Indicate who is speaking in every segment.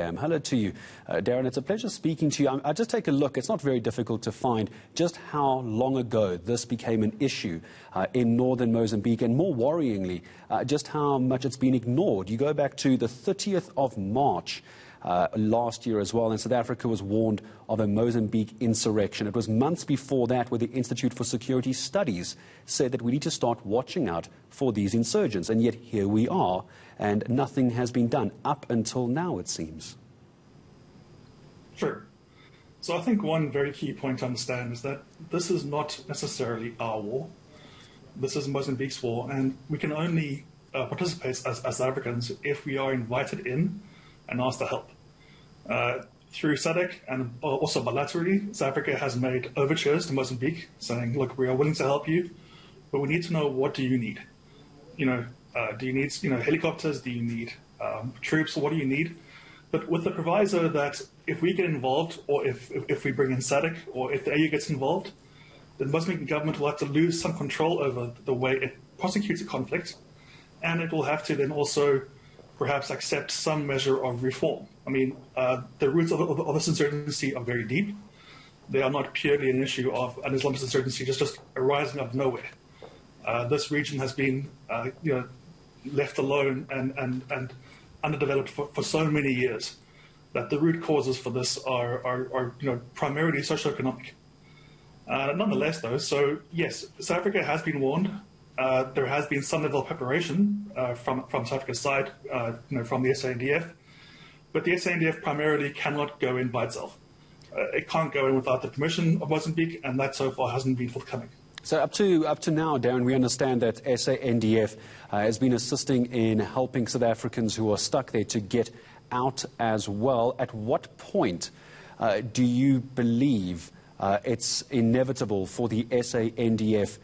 Speaker 1: Hello to you, Darren. It's a pleasure speaking to you. I just take a look. It's not very difficult to find just how long ago this became an issue in northern Mozambique, and more worryingly, just how much it's been ignored. You go back to the 30th of March last year as well, and South Africa was warned of a Mozambique insurrection. It was months before that where the Institute for Security Studies said that we need to start watching out for these insurgents, and yet here we are, and nothing has been done up until now, it seems.
Speaker 2: Sure. So I think one very key point to understand is that this is not necessarily our war. This is Mozambique's war, and we can only participate as Africans if we are invited in and asked to help. Through SADC and also bilaterally, South Africa has made overtures to Mozambique saying, look, we are willing to help you, but we need to know, what do you need? Do you need helicopters? Do you need troops? What do you need? But with the proviso that if we get involved, or if we bring in SADC, or if the AU gets involved, the Mozambican government will have to lose some control over the way it prosecutes a conflict, and it will have to then also perhaps accept some measure of reform. I mean, the roots of this insurgency are very deep. They are not purely an issue of an Islamist insurgency just arising out of nowhere. This region has been left alone and underdeveloped for so many years that the root causes for this are primarily socioeconomic. Nonetheless, though, so yes, South Africa has been warned. There has been some level of preparation from South Africa's side, from the Sandf, but the Sandf primarily cannot go in by itself. It can't go in without the permission of Mozambique, and that so far hasn't been forthcoming.
Speaker 1: So up to now, Darren, we understand that SANDF has been assisting in helping South Africans who are stuck there to get out as well. At what point do you believe it's inevitable for the SANDF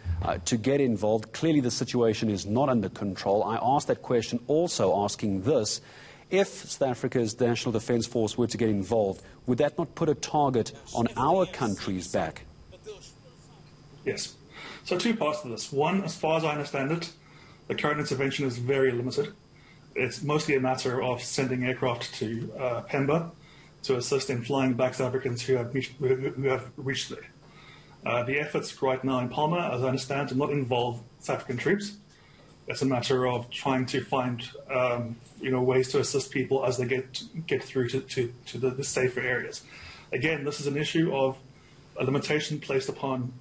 Speaker 1: to get involved? Clearly the situation is not under control. I asked that question also asking this: if South Africa's National Defence Force were to get involved, would that not put a target on our country's back?
Speaker 2: Yes. So two parts to this. One, as far as I understand it, the current intervention is very limited. It's mostly a matter of sending aircraft to Palma to assist in flying back South Africans who have reached there. The efforts right now in Palma, as I understand, do not involve South African troops. It's a matter of trying to find ways to assist people as they get through to the safer areas. Again, this is an issue of a limitation placed upon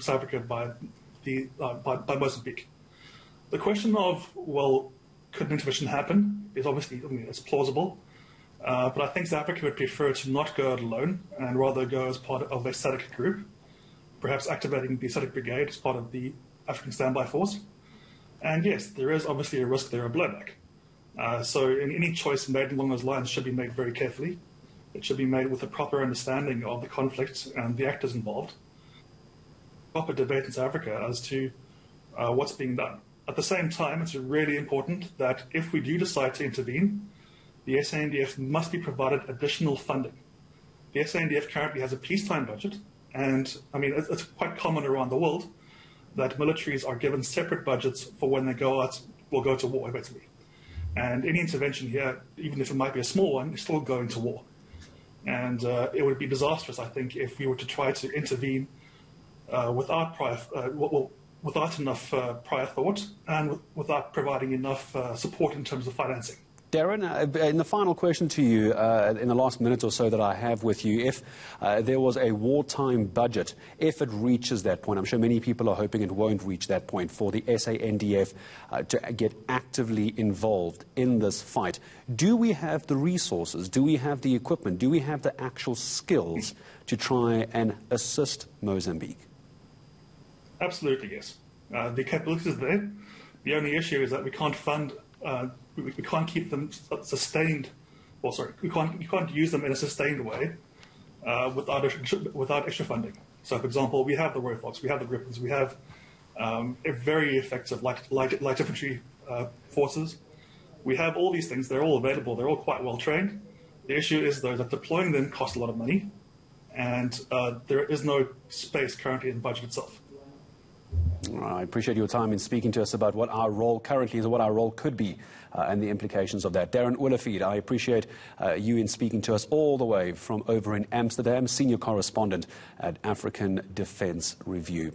Speaker 2: South Africa by Mozambique. The question of, well, could an intervention happen is obviously, it's plausible, but I think South Africa would prefer to not go it alone and rather go as part of a SADC group, perhaps activating the SADC brigade as part of the African Standby Force. And yes, there is obviously a risk there of blowback. So any choice made along those lines should be made very carefully. It should be made with a proper understanding of the conflict and the actors involved. Proper debate in South Africa as to what's being done. At the same time, it's really important that if we do decide to intervene, the SANDF must be provided additional funding. The SANDF currently has a peacetime budget, and I mean, it's quite common around the world that militaries are given separate budgets for when they go to war, effectively. And any intervention here, even if it might be a small one, is still going to war. And it would be disastrous, I think, if we were to try to intervene without enough prior thought and without providing enough support in terms of financing.
Speaker 1: Darren, in the final question to you, in the last minute or so that I have with you, if there was a wartime budget, if it reaches that point, I'm sure many people are hoping it won't reach that point, for the SANDF to get actively involved in this fight, do we have the resources, do we have the equipment, do we have the actual skills to try and assist Mozambique?
Speaker 2: Absolutely, yes. The capabilities are there. The only issue is that we can't fund we can't keep them sustained, we can't use them in a sustained way without extra funding. So, for example, we have the Rowfox, we have the Grippins, we have very effective light infantry forces. We have all these things, they're all available, they're all quite well trained. The issue is, though, that deploying them costs a lot of money, and there is no space currently in the budget itself.
Speaker 1: I appreciate your time in speaking to us about what our role currently is and what our role could be and the implications of that. Darren Willefeed, I appreciate you in speaking to us all the way from over in Amsterdam, senior correspondent at African Defence Review.